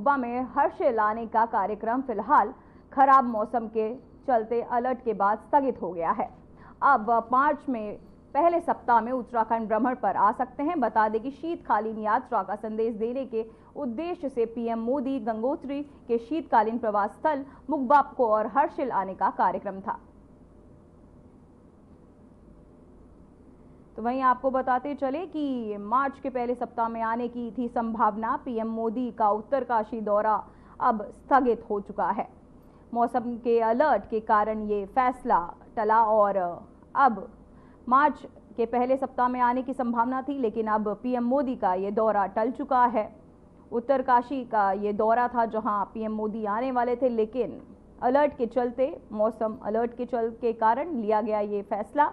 मुब्बा में हर्षिल आने का कार्यक्रम फिलहाल खराब मौसम के चलते अलर्ट के बाद स्थगित हो गया है। अब मार्च में पहले सप्ताह में उत्तराखंड भ्रमण पर आ सकते हैं। बता दें कि शीतकालीन यात्रा का संदेश देने के उद्देश्य से पीएम मोदी गंगोत्री के शीतकालीन प्रवास स्थल मुब्बा को और हर्षिल आने का कार्यक्रम था। तो वहीं आपको बताते चले कि मार्च के पहले सप्ताह में आने की थी संभावना। पीएम मोदी का उत्तरकाशी दौरा अब स्थगित हो चुका है। मौसम के अलर्ट के कारण ये फैसला टला और अब मार्च के पहले सप्ताह में आने की संभावना थी, लेकिन अब पीएम मोदी का ये दौरा टल चुका है। उत्तरकाशी का ये दौरा था जहां पीएम मोदी आने वाले थे, लेकिन अलर्ट के चलते, मौसम अलर्ट के कारण लिया गया ये फैसला।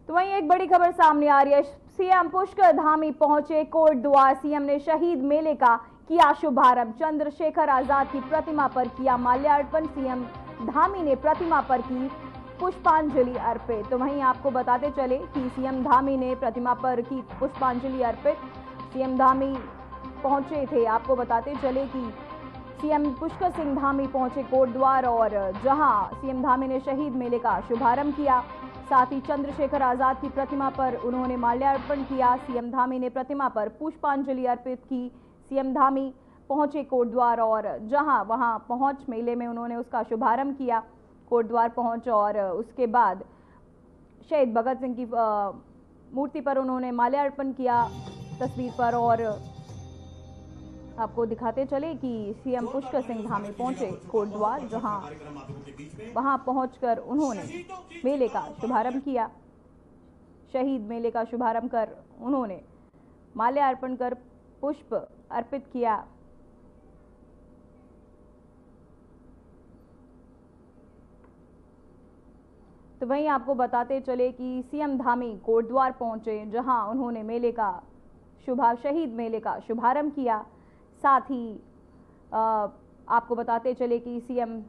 तो वहीं एक बड़ी खबर सामने आ रही है। सीएम पुष्कर धामी पहुंचे कोटद्वार। सीएम ने शहीद मेले का किया शुभारंभ। चंद्रशेखर आजाद की प्रतिमा पर किया माल्यार्पण। सीएम धामी ने प्रतिमा पर की पुष्पांजलि अर्पित। तो वहीं आपको बताते चले कि सीएम धामी ने प्रतिमा पर की पुष्पांजलि अर्पित। सीएम धामी पहुंचे थे। आपको बताते चले कि सीएम पुष्कर सिंह धामी पहुंचे कोटद्वार और जहां सीएम धामी ने शहीद मेले का शुभारंभ किया। साथ ही चंद्रशेखर आजाद की प्रतिमा पर उन्होंने माल्यार्पण किया। सीएम धामी ने प्रतिमा पर पुष्पांजलि अर्पित की। सीएम धामी पहुंचे कोटद्वार और वहां पहुंच मेले में उन्होंने उसका शुभारंभ किया। कोटद्वार पहुंच और उसके बाद शहीद भगत सिंह की मूर्ति पर उन्होंने माल्यार्पण किया तस्वीर पर। और आपको दिखाते चले कि सीएम पुष्कर सिंह धामी पहुंचे कोटद्वार, वहां पहुंचकर उन्होंने मेले का शुभारंभ किया। शहीद मेले का शुभारंभ कर उन्होंने माल्यार्पण कर पुष्प अर्पित किया। तो वहीं आपको बताते चले कि सीएम धामी कोटद्वार पहुंचे, जहां उन्होंने शहीद मेले का शुभारंभ किया। साथ ही आपको बताते चले कि सीएम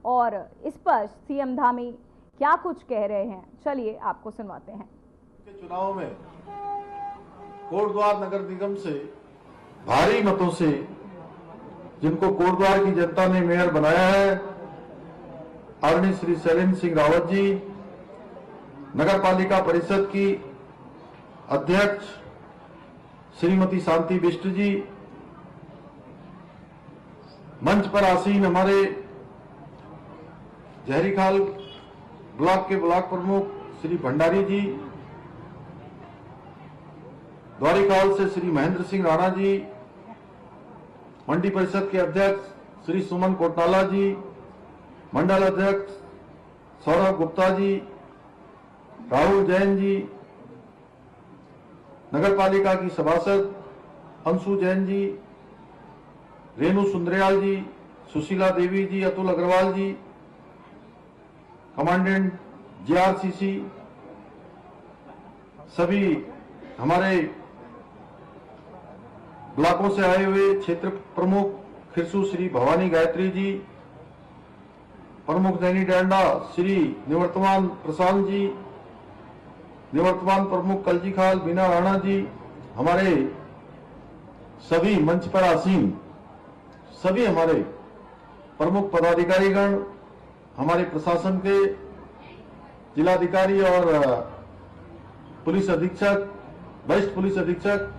और इस पर सीएम धामी क्या कुछ कह रहे हैं, चलिए आपको सुनवाते हैं। चुनाव में कोटद्वार नगर निगम से भारी मतों से जिनको कोटद्वार की जनता ने मेयर बनाया है, आदरणीय श्री शैलेंद्र सिंह रावत जी, नगर पालिका परिषद की अध्यक्ष श्रीमती शांति बिष्ट जी, मंच पर आसीन हमारे जहरीखाल ब्लॉक के ब्लॉक प्रमुख श्री भंडारी जी, द्वारिकाल से श्री महेंद्र सिंह राणा जी, मंडी परिषद के अध्यक्ष श्री सुमन कोटाला जी, मंडल अध्यक्ष सौरभ गुप्ता जी, राहुल जैन जी, नगर पालिका की सभासद अंशु जैन जी, रेणु सुंदरयाल जी, सुशीला देवी जी, अतुल अग्रवाल जी, कमांडेंट जीआरसीसी, सभी हमारे ब्लॉकों से आए हुए क्षेत्र प्रमुख खिरसू श्री भवानी गायत्री जी, प्रमुख दैनी डांडा श्री निवर्तमान प्रशांत जी, निवर्तमान प्रमुख कलजीखाल बीना राणा जी, हमारे सभी मंच पर आसीन सभी हमारे प्रमुख पदाधिकारीगण, हमारे प्रशासन के जिलाधिकारी और पुलिस अधीक्षक, वरिष्ठ पुलिस अधीक्षक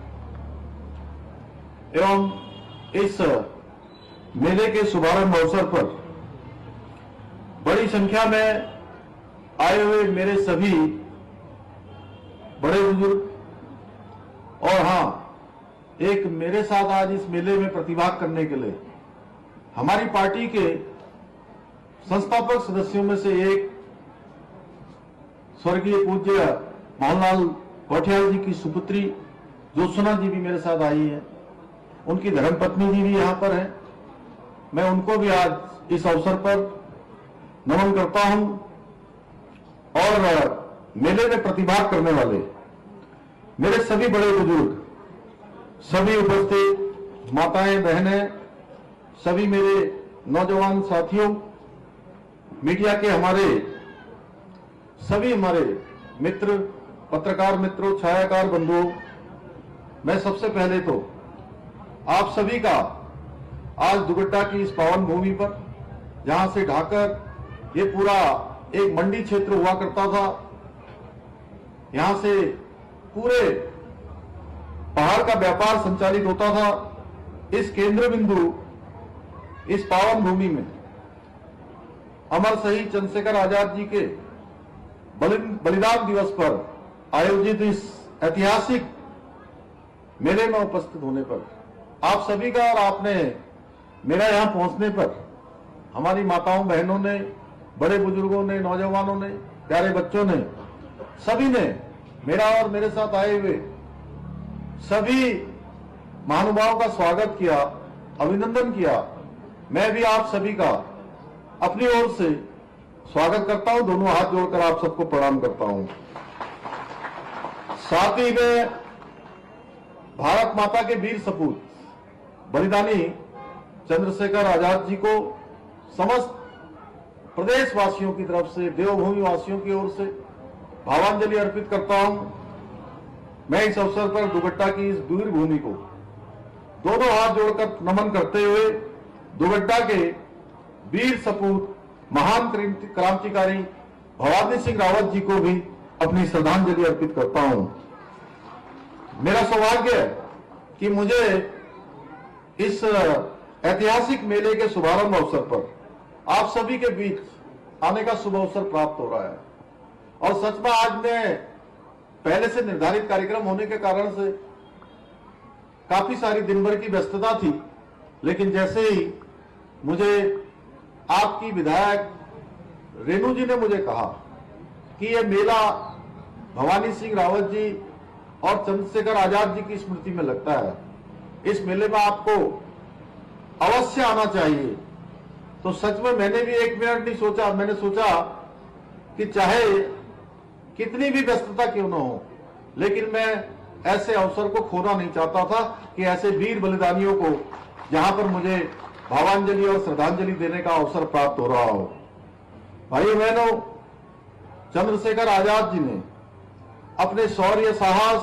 एवं इस मेले के शुभारंभ अवसर पर बड़ी संख्या में आए हुए मेरे सभी बड़े बुजुर्ग और हां, एक मेरे साथ आज इस मेले में प्रतिभाग करने के लिए हमारी पार्टी के संस्थापक सदस्यों में से एक स्वर्गीय पूज्य मोहनलाल गौठियाल जी की सुपुत्री ज्योत्सना जी भी मेरे साथ आई है। उनकी धर्मपत्नी जी भी यहां पर है। मैं उनको भी आज इस अवसर पर नमन करता हूं। और मेले में प्रतिभाग करने वाले मेरे सभी बड़े बुजुर्ग, सभी उपस्थित माताएं, बहनें, सभी मेरे नौजवान साथियों, मीडिया के सभी हमारे मित्र, पत्रकार मित्रों, छायाकार बंधुओं, मैं सबसे पहले तो आप सभी का आज दुगड्डा की इस पावन भूमि पर, जहां से ढाकर ये पूरा एक मंडी क्षेत्र हुआ करता था, यहां से पूरे पहाड़ का व्यापार संचालित होता था, इस केंद्र बिंदु, इस पावन भूमि में अमर शहीद चंद्रशेखर आजाद जी के बलिदान दिवस पर आयोजित इस ऐतिहासिक मेले में उपस्थित होने पर आप सभी का और आपने मेरा यहां पहुंचने पर हमारी माताओं बहनों ने, बड़े बुजुर्गों ने, नौजवानों ने, प्यारे बच्चों ने, सभी ने मेरा और मेरे साथ आए हुए सभी महानुभावों का स्वागत किया, अभिनंदन किया। मैं भी आप सभी का अपनी ओर से स्वागत करता हूं, दोनों हाथ जोड़कर आप सबको प्रणाम करता हूं। साथ ही में भारत माता के वीर सपूत बलिदानी चंद्रशेखर आजाद जी को समस्त प्रदेशवासियों की तरफ से, देवभूमि वासियों की ओर से भावांजलि अर्पित करता हूं। मैं इस अवसर पर दुगड्डा की इस वीर भूमि को दोनों हाथ जोड़कर नमन करते हुए दुगड्डा के वीर सपूत महान क्रांतिकारी भवानी सिंह रावत जी को भी अपनी श्रद्धांजलि अर्पित करता हूं। मेरा सौभाग्य है कि मुझे इस ऐतिहासिक मेले के शुभारंभ अवसर पर आप सभी के बीच आने का शुभ अवसर प्राप्त हो रहा है। और सच में आज मैं पहले से निर्धारित कार्यक्रम होने के कारण से काफी सारी दिन भर की व्यस्तता थी, लेकिन जैसे ही मुझे आपकी विधायक रेणु जी ने मुझे कहा कि यह मेला भवानी सिंह रावत जी और चंद्रशेखर आजाद जी की स्मृति में लगता है, इस मेले में आपको अवश्य आना चाहिए, तो सच में मैंने भी एक मिनट नहीं सोचा। मैंने सोचा कि चाहे कितनी भी व्यस्तता क्यों न हो, लेकिन मैं ऐसे अवसर को खोना नहीं चाहता था कि ऐसे वीर बलिदानियों को जहां पर मुझे भावांजलि और श्रद्धांजलि देने का अवसर प्राप्त हो रहा हो। भाइयों बहनों, चंद्रशेखर आजाद जी ने अपने शौर्य, साहस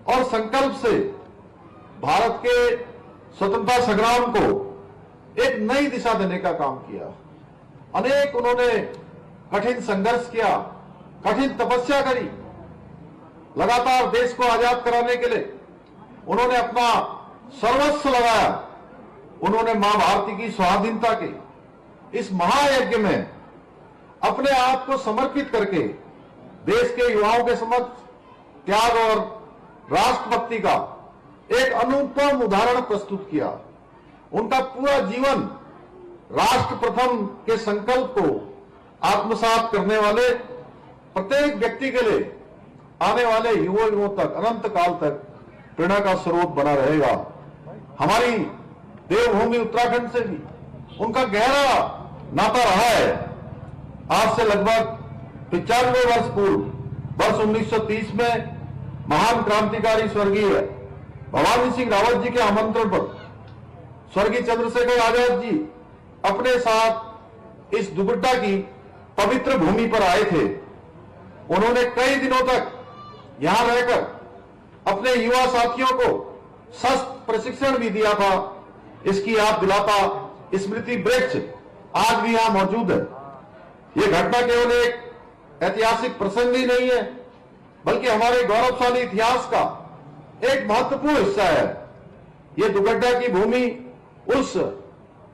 और संकल्प से भारत के स्वतंत्रता संग्राम को एक नई दिशा देने का काम किया। अनेक उन्होंने कठिन संघर्ष किया, कठिन तपस्या करी, लगातार देश को आजाद कराने के लिए उन्होंने अपना सर्वस्व लगाया। उन्होंने मां भारती की स्वाधीनता के इस महायज्ञ में अपने आप को समर्पित करके देश के युवाओं के समक्ष त्याग और राष्ट्रभक्ति का एक अनुपम उदाहरण प्रस्तुत किया। उनका पूरा जीवन राष्ट्र प्रथम के संकल्प को आत्मसात करने वाले प्रत्येक व्यक्ति के लिए आने वाले युगों तक, अनंत काल तक प्रेरणा का स्रोत बना रहेगा। हमारी देवभूमि उत्तराखंड से भी उनका गहरा नाता रहा है। आज से लगभग 95 वर्ष पूर्व, वर्ष 1930 में महान क्रांतिकारी स्वर्गीय भवानी सिंह रावत जी के आमंत्रण पर स्वर्गीय चंद्रशेखर आजाद जी अपने साथ इस दुगड्डा की पवित्र भूमि पर आए थे। उन्होंने कई दिनों तक यहां रहकर अपने युवा साथियों को शस्त्र प्रशिक्षण भी दिया था। इसकी याद दिलाता स्मृति वृक्ष आज भी यहां मौजूद है। यह घटना केवल एक ऐतिहासिक प्रसंग ही नहीं है, बल्कि हमारे गौरवशाली इतिहास का एक महत्वपूर्ण हिस्सा है। यह दुगड्डा की भूमि उस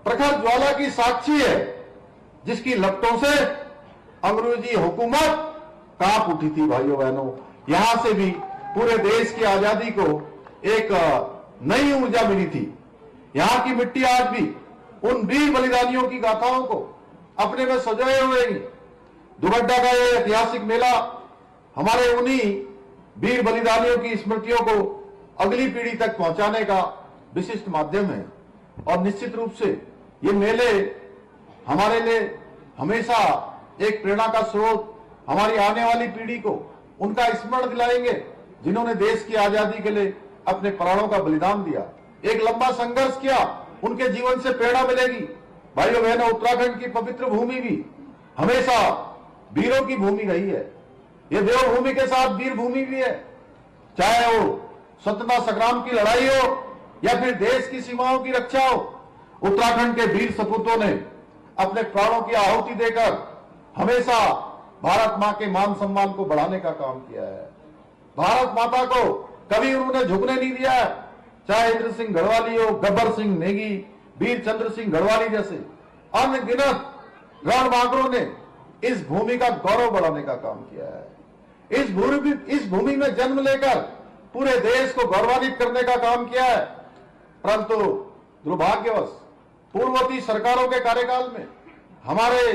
प्रखर ज्वाला की साक्षी है जिसकी लपटों से अंग्रेजी हुकूमत कांप उठी थी। भाइयों बहनों, यहां से भी पूरे देश की आजादी को एक नई ऊर्जा मिली थी। यहां की मिट्टी आज भी उन वीर बलिदानियों की गाथाओं को अपने में सजाए हुए ही। दुगड्डा का यह ऐतिहासिक मेला हमारे उन्हीं वीर बलिदानियों की स्मृतियों को अगली पीढ़ी तक पहुंचाने का विशिष्ट माध्यम है। और निश्चित रूप से ये मेले हमारे लिए हमेशा एक प्रेरणा का स्रोत, हमारी आने वाली पीढ़ी को उनका स्मरण दिलाएंगे जिन्होंने देश की आजादी के लिए अपने प्राणों का बलिदान दिया, एक लंबा संघर्ष किया। उनके जीवन से प्रेरणा मिलेगी। भाइयों बहनों, उत्तराखंड की पवित्र भूमि भी हमेशा वीरों की भूमि रही है। यह देवभूमि के साथ वीर भूमि भी है। चाहे वो स्वतंत्रता संग्राम की लड़ाई हो या फिर देश की सीमाओं की रक्षा हो, उत्तराखंड के वीर सपूतों ने अपने प्राणों की आहुति देकर हमेशा भारत मां के मान सम्मान को बढ़ाने का काम किया है। भारत माता को कभी उन्होंने झुकने नहीं दिया है। चाहे इंद्र सिंह गढ़वाली हो, गब्बर सिंह नेगी, वीर चंद्र सिंह गढ़वाली जैसे अनगिनत रणबांकुरों ने इस भूमि का गौरव बढ़ाने का काम किया है। इस भूमि में जन्म लेकर पूरे देश को गौरवान्वित करने का काम किया है। परंतु दुर्भाग्यवश पूर्ववर्ती सरकारों के कार्यकाल में हमारे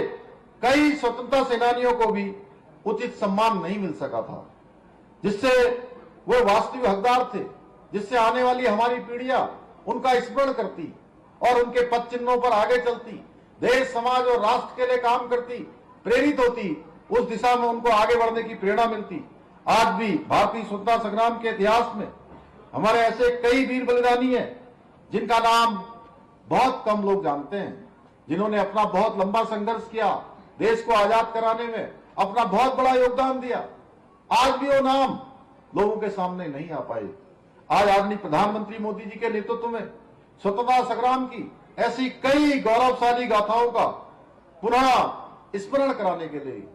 कई स्वतंत्रता सेनानियों को भी उचित सम्मान नहीं मिल सका था, जिससे वो वास्तविक हकदार थे, जिससे आने वाली हमारी पीढ़ियां उनका स्मरण करती और उनके पद चिन्हों पर आगे चलती, देश समाज और राष्ट्र के लिए काम करती, प्रेरित होती, उस दिशा में उनको आगे बढ़ने की प्रेरणा मिलती। आज भी भारतीय स्वतंत्रता संग्राम के इतिहास में हमारे ऐसे कई वीर बलिदानी हैं जिनका नाम बहुत कम लोग जानते हैं, जिन्होंने अपना बहुत लंबा संघर्ष किया, देश को आजाद कराने में अपना बहुत बड़ा योगदान दिया। आज भी वो नाम लोगों के सामने नहीं आ पाए। आज आदरणीय प्रधानमंत्री मोदी जी के नेतृत्व में स्वतंत्रता संग्राम की ऐसी कई गौरवशाली गाथाओं का पुनः स्मरण कराने के लिए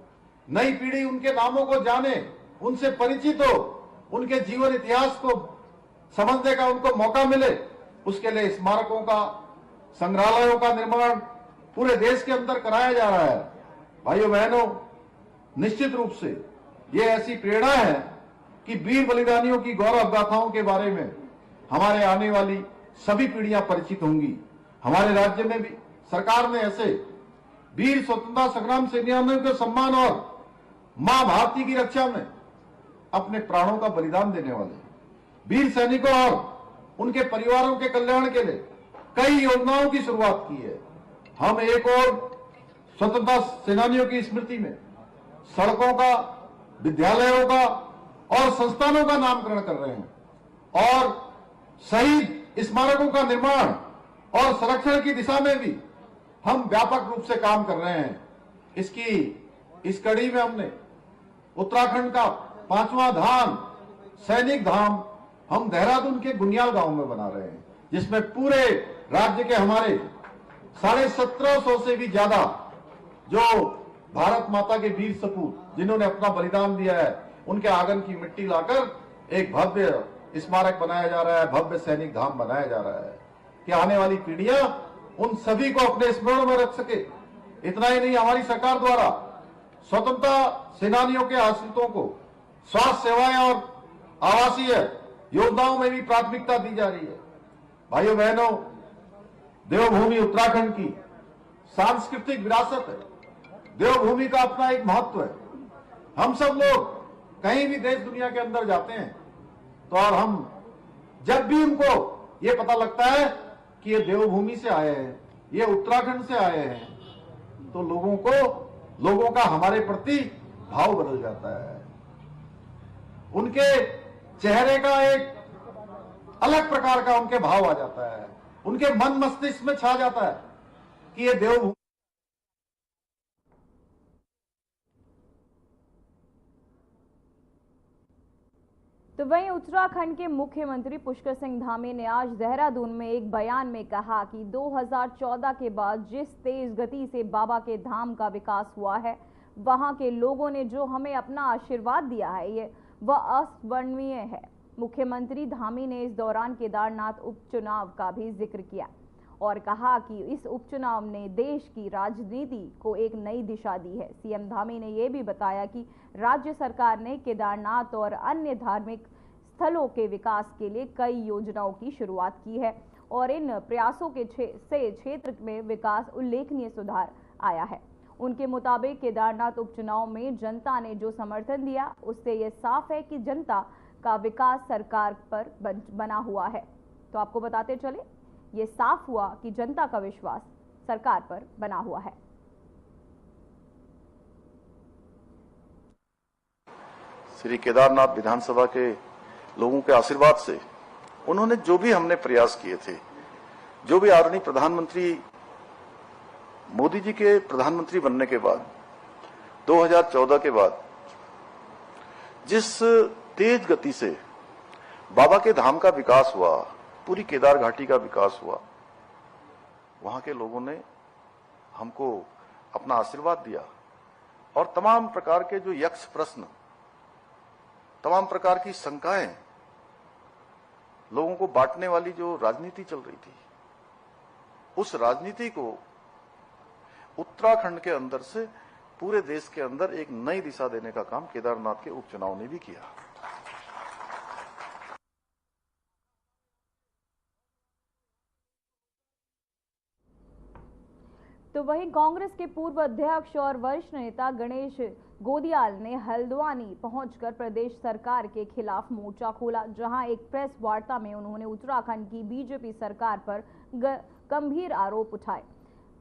नई पीढ़ी उनके नामों को जाने, उनसे परिचित हो, उनके जीवन इतिहास को समझने का उनको मौका मिले, उसके लिए स्मारकों का, संग्रहालयों का निर्माण पूरे देश के अंदर कराया जा रहा है। भाइयों बहनों, निश्चित रूप से ये ऐसी प्रेरणा है कि वीर बलिदानियों की गौरव गाथाओं के बारे में हमारे आने वाली सभी पीढ़ियां परिचित होंगी। हमारे राज्य में भी सरकार ने ऐसे वीर स्वतंत्रता संग्राम सेनानियों के सम्मान और मां भारती की रक्षा में अपने प्राणों का बलिदान देने वाले वीर सैनिकों और उनके परिवारों के कल्याण के लिए कई योजनाओं की शुरुआत की है। हम एक और स्वतंत्रता सेनानियों की स्मृति में सड़कों का, विद्यालयों का और संस्थानों का नामकरण कर रहे हैं और शहीद स्मारकों का निर्माण और संरक्षण की दिशा में भी हम व्यापक रूप से काम कर रहे हैं। इस कड़ी में हमने उत्तराखंड का 5वां धाम, सैनिक धाम, हम देहरादून के गुनियाल गांव में बना रहे हैं, जिसमें पूरे राज्य के हमारे 1750 से भी ज्यादा जो भारत माता के वीर सपूत जिन्होंने अपना बलिदान दिया है, उनके आंगन की मिट्टी लाकर एक भव्य स्मारक बनाया जा रहा है, भव्य सैनिक धाम बनाया जा रहा है कि आने वाली पीढ़ियां उन सभी को अपने स्मरण में रख सके। इतना ही नहीं, हमारी सरकार द्वारा स्वतंत्रता सेनानियों के आश्रितों को स्वास्थ्य सेवाएं और आवासीय योजनाओं में भी प्राथमिकता दी जा रही है। भाइयों बहनों, देवभूमि उत्तराखंड की सांस्कृतिक विरासत है। देवभूमि का अपना एक महत्व है। हम सब लोग कहीं भी देश दुनिया के अंदर जाते हैं तो और हम जब भी उनको ये पता लगता है कि ये देवभूमि से आए हैं, ये उत्तराखंड से आए हैं, तो लोगों का हमारे प्रति भाव बदल जाता है। उनके चेहरे का एक अलग प्रकार का उनके भाव आ जाता है, उनके मन मस्तिष्क में छा जाता है कि ये देवभूमि। तो वहीं उत्तराखंड के मुख्यमंत्री पुष्कर सिंह धामी ने आज देहरादून में एक बयान में कहा कि 2014 के बाद जिस तेज गति से बाबा के धाम का विकास हुआ है, वहां के लोगों ने जो हमें अपना आशीर्वाद दिया है, ये वह अवर्णनीय है। मुख्यमंत्री धामी ने इस दौरान केदारनाथ उपचुनाव का भी जिक्र किया और कहा कि इस उपचुनाव ने देश की राजनीति को एक नई दिशा दी है। सीएम धामी ने यह भी बताया कि राज्य सरकार ने केदारनाथ और अन्य धार्मिक स्थलों के विकास के लिए कई योजनाओं की शुरुआत की है और इन प्रयासों के से क्षेत्र में विकास उल्लेखनीय सुधार आया है। उनके मुताबिक केदारनाथ उपचुनाव में जनता ने जो समर्थन दिया, उससे यह साफ है कि जनता का विकास सरकार पर बना हुआ है। तो आपको बताते चले, ये साफ हुआ कि जनता का विश्वास सरकार पर बना हुआ है। श्री केदारनाथ विधानसभा के लोगों के आशीर्वाद से उन्होंने जो भी हमने प्रयास किए थे, जो भी आदरणीय प्रधानमंत्री मोदी जी के प्रधानमंत्री बनने के बाद 2014 के बाद जिस तेज गति से बाबा के धाम का विकास हुआ, पूरी केदार घाटी का विकास हुआ। वहां के लोगों ने हमको अपना आशीर्वाद दिया और तमाम प्रकार के जो यक्ष प्रश्न, तमाम प्रकार की शंकाएं, लोगों को बांटने वाली जो राजनीति चल रही थी, उस राजनीति को उत्तराखंड के अंदर से पूरे देश के अंदर एक नई दिशा देने का काम केदारनाथ के उपचुनाव ने भी किया। तो वहीं कांग्रेस के पूर्व अध्यक्ष और वरिष्ठ नेता गणेश गोदियाल ने हल्द्वानी पहुंचकर प्रदेश सरकार के खिलाफ मोर्चा खोला, जहां एक प्रेस वार्ता में उन्होंने उत्तराखंड की बीजेपी सरकार पर गंभीर आरोप उठाए।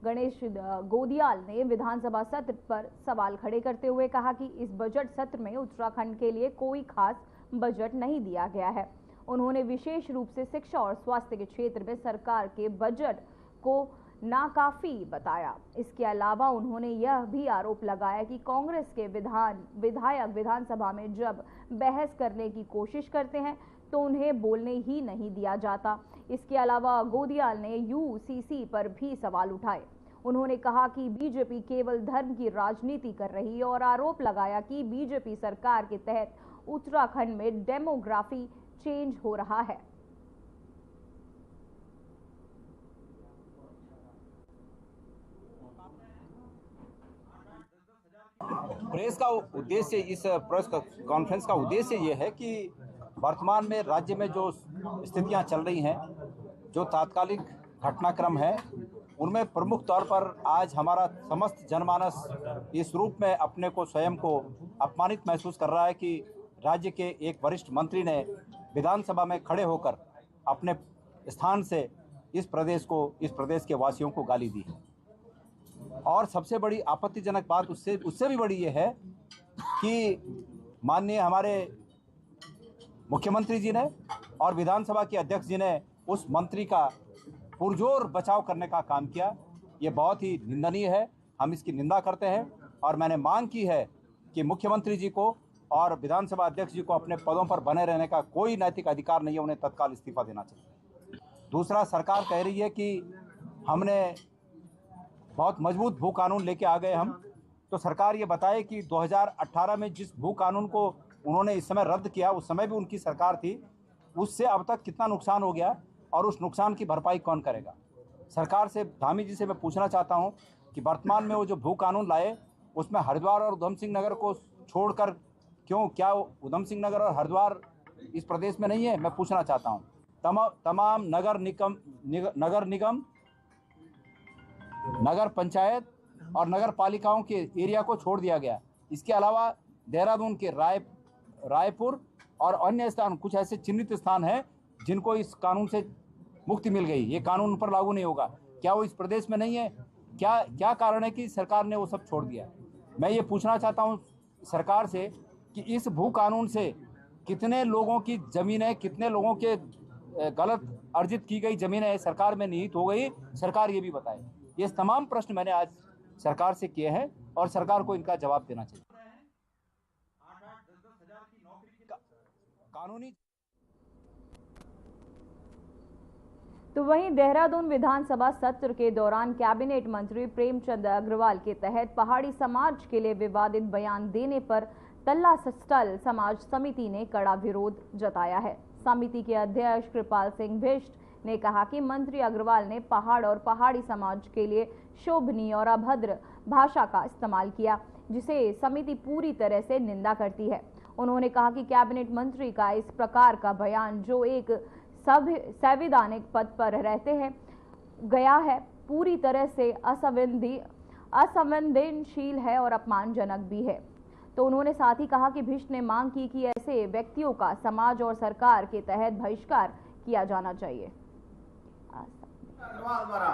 गणेश गोदियाल ने विधानसभा सत्र पर सवाल खड़े करते हुए कहा कि इस बजट सत्र में उत्तराखंड के लिए कोई खास बजट नहीं दिया गया है। उन्होंने विशेष रूप से शिक्षा और स्वास्थ्य के क्षेत्र में सरकार के बजट को नाकाफी बताया। इसके अलावा उन्होंने यह भी आरोप लगाया कि कांग्रेस के विधायक विधानसभा में जब बहस करने की कोशिश करते हैं तो उन्हें बोलने ही नहीं दिया जाता। इसके अलावा गोदियाल ने यूसीसी पर भी सवाल उठाए। उन्होंने कहा कि बीजेपी केवल धर्म की राजनीति कर रही है और आरोप लगाया कि बीजेपी सरकार के तहत उत्तराखंड में डेमोग्राफी चेंज हो रहा है। प्रेस का उद्देश्य, इस प्रेस कॉन्फ्रेंस का उद्देश्य ये है कि वर्तमान में राज्य में जो स्थितियां चल रही हैं, जो तात्कालिक घटनाक्रम है, उनमें प्रमुख तौर पर आज हमारा समस्त जनमानस इस रूप में अपने को स्वयं को अपमानित महसूस कर रहा है कि राज्य के एक वरिष्ठ मंत्री ने विधानसभा में खड़े होकर अपने स्थान से इस प्रदेश के वासियों को गाली दी है। और सबसे बड़ी आपत्तिजनक बात उससे भी बड़ी ये है कि माननीय हमारे मुख्यमंत्री जी ने और विधानसभा के अध्यक्ष जी ने उस मंत्री का पुरजोर बचाव करने का काम किया। ये बहुत ही निंदनीय है, हम इसकी निंदा करते हैं और मैंने मांग की है कि मुख्यमंत्री जी को और विधानसभा अध्यक्ष जी को अपने पदों पर बने रहने का कोई नैतिक अधिकार नहीं है, उन्हें तत्काल इस्तीफा देना चाहिए। दूसरा, सरकार कह रही है कि हमने बहुत मजबूत भू कानून लेके आ गए हम, तो सरकार ये बताए कि 2018 में जिस भू कानून को उन्होंने इस समय रद्द किया, उस समय भी उनकी सरकार थी, उससे अब तक कितना नुकसान हो गया और उस नुकसान की भरपाई कौन करेगा। सरकार से, धामी जी से मैं पूछना चाहता हूं कि वर्तमान में वो जो भू कानून लाए उसमें हरिद्वार और उधम सिंह नगर को छोड़कर क्यों, क्या उधम सिंह नगर और हरिद्वार इस प्रदेश में नहीं है? मैं पूछना चाहता हूँ। तमाम नगर निगम, नगर पंचायत और नगर पालिकाओं के एरिया को छोड़ दिया गया। इसके अलावा देहरादून के रायपुर और अन्य स्थान, कुछ ऐसे चिन्हित स्थान हैं जिनको इस कानून से मुक्ति मिल गई। ये कानून पर लागू नहीं होगा। क्या वो इस प्रदेश में नहीं है? क्या कारण है कि सरकार ने वो सब छोड़ दिया? मैं ये पूछना चाहता हूँ सरकार से कि इस भू कानून से कितने लोगों की ज़मीनें, कितने लोगों के गलत अर्जित की गई ज़मीनें सरकार में निहित हो गई, सरकार ये भी बताए। ये तमाम प्रश्न मैंने आज सरकार से किए हैं और सरकार को इनका जवाब देना चाहिए। कानूनी। तो वहीं देहरादून विधानसभा सत्र के दौरान कैबिनेट मंत्री प्रेमचंद अग्रवाल के तहत पहाड़ी समाज के लिए विवादित बयान देने पर तल्ला सस्टल समाज समिति ने कड़ा विरोध जताया है। समिति के अध्यक्ष कृपाल सिंह बिष्ट ने कहा कि मंत्री अग्रवाल ने पहाड़ और पहाड़ी समाज के लिए शोभनीय और अभद्र भाषा का इस्तेमाल किया, जिसे समिति पूरी तरह से निंदा करती है। उन्होंने कहा कि कैबिनेट मंत्री का इस प्रकार का बयान, जो एक संवैधानिक पद पर रहते हैं गया है, पूरी तरह से असंवेदनशील है और अपमानजनक भी है। तो उन्होंने साथ ही कहा कि बिष्ट ने मांग की कि ऐसे व्यक्तियों का समाज और सरकार के तहत बहिष्कार किया जाना चाहिए। अग्रवाल द्वारा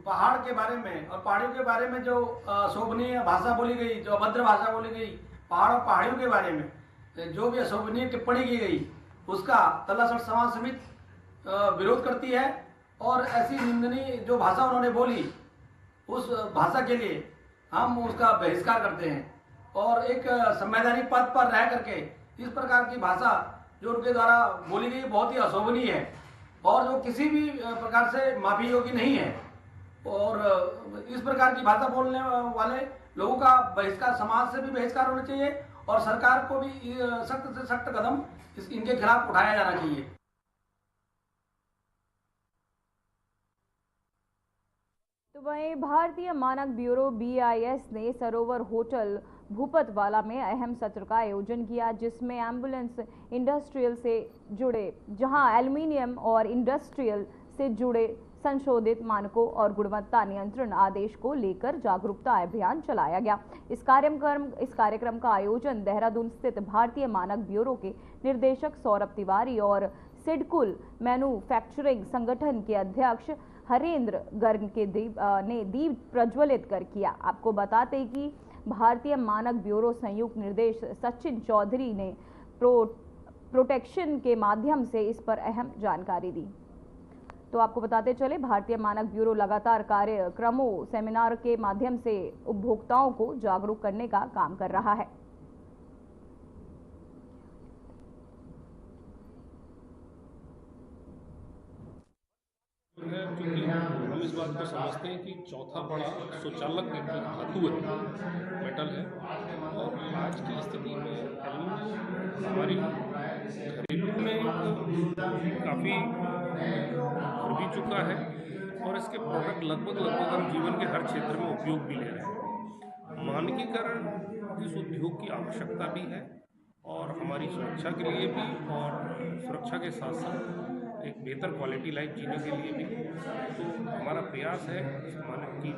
पहाड़ के बारे में और पहाड़ियों के बारे में जो अशोभनीय भाषा बोली गई, जो अभद्र भाषा बोली गई, पहाड़ और पहाड़ियों के बारे में जो भी अशोभनीय टिप्पणी की गई, उसका तल्लासट समाज समिति विरोध करती है और ऐसी निंदनीय जो भाषा उन्होंने बोली, उस भाषा के लिए हम उसका बहिष्कार करते हैं। और एक संवैधानिक पद पर रह करके इस प्रकार की भाषा जो उनके द्वारा बोली गई बहुत ही अशोभनीय है और जो किसी भी प्रकार से माफी योग्य नहीं है। और इस प्रकार की भाषा बोलने वाले लोगों का बहिष्कार, समाज से भी बहिष्कार होना चाहिए और सरकार को भी सख्त से सख्त कदम इनके खिलाफ उठाया जाना चाहिए। तो वहीं भारतीय मानक ब्यूरो BIS ने सरोवर होटल भूपतवाला में अहम सत्र का आयोजन किया, जिसमें एम्बुलेंस इंडस्ट्रियल से जुड़े जहां एल्युमिनियम और इंडस्ट्रियल से जुड़े संशोधित मानकों और गुणवत्ता नियंत्रण आदेश को लेकर जागरूकता अभियान चलाया गया। इस कार्यक्रम का आयोजन देहरादून स्थित भारतीय मानक ब्यूरो के निदेशक सौरभ तिवारी और सिडकुल मैन्युफैक्चरिंग संगठन के अध्यक्ष हरेंद्र गर्ग के ने दीप प्रज्वलित कर किया। आपको बताते कि भारतीय मानक ब्यूरो संयुक्त निर्देश सचिन चौधरी ने प्रोटेक्शन के माध्यम से इस पर अहम जानकारी दी। तो आपको बताते चले, भारतीय मानक ब्यूरो लगातार कार्यक्रमों, सेमिनार के माध्यम से उपभोक्ताओं को जागरूक करने का काम कर रहा है। क्योंकि हम इस बात को समझते हैं कि चौथा बड़ा सुचालक धातु है, मेटल है, और आज की स्थिति में एल्युमिनियम हमारी घरेलू में काफ़ी बढ़ भी चुका है और इसके प्रोडक्ट लगभग हम जीवन के हर क्षेत्र में उपयोग भी ले रहे हैं। मानकीकरण इस उद्योग की आवश्यकता भी है और हमारी सुरक्षा के लिए भी, और सुरक्षा के साथ साथ एक बेहतर क्वालिटी लाइफ जीने के लिए भी। तो हमारा प्रयास है इस मानक की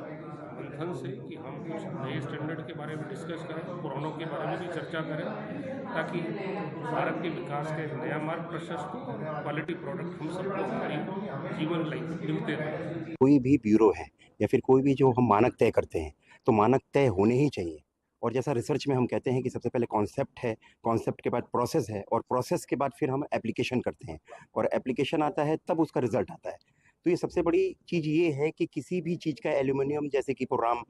मंथन से कि हम कुछ नए स्टैंडर्ड के बारे में डिस्कस करें, पुरानों के बारे में भी चर्चा करें, ताकि भारत के विकास का एक नया मार्ग प्रशस्त हो, क्वालिटी प्रोडक्ट हम सबको हमारी जीवन लाइफ मिलते रहें। कोई भी ब्यूरो है या फिर कोई भी जो हम मानक तय करते हैं, तो मानक तय होने ही चाहिए। और जैसा रिसर्च में हम कहते हैं कि सबसे पहले कॉन्सेप्ट है, कॉन्सेप्ट के बाद प्रोसेस है, और प्रोसेस के बाद फिर हम एप्लीकेशन करते हैं, और एप्लीकेशन आता है तब उसका रिजल्ट आता है। तो ये सबसे बड़ी चीज़ ये है कि किसी भी चीज़ का एल्यूमिनियम, जैसे कि प्रोग्राम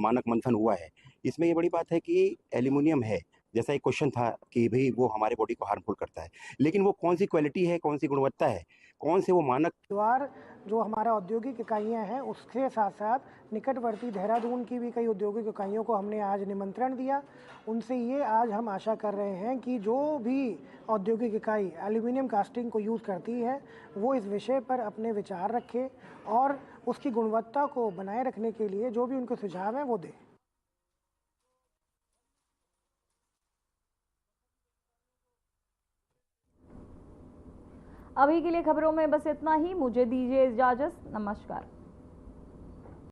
मानक मंथन हुआ है, इसमें ये बड़ी बात है कि एल्यूमिनियम है, जैसा एक क्वेश्चन था कि भाई वो हमारे बॉडी को हार्मफुल करता है, लेकिन वो कौन सी क्वालिटी है, कौन सी गुणवत्ता है, कौन से वो मानक। द्वार जो हमारा औद्योगिक इकाइयां हैं, उसके साथ साथ निकटवर्ती देहरादून की भी कई औद्योगिक इकाइयों को हमने आज निमंत्रण दिया। उनसे ये आज हम आशा कर रहे हैं कि जो भी औद्योगिक इकाई एल्यूमिनियम कास्टिंग को यूज़ करती है, वो इस विषय पर अपने विचार रखे और उसकी गुणवत्ता को बनाए रखने के लिए जो भी उनके सुझाव हैं वो दें। अभी के लिए खबरों में बस इतना ही। मुझे दीजिए इजाजत। नमस्कार।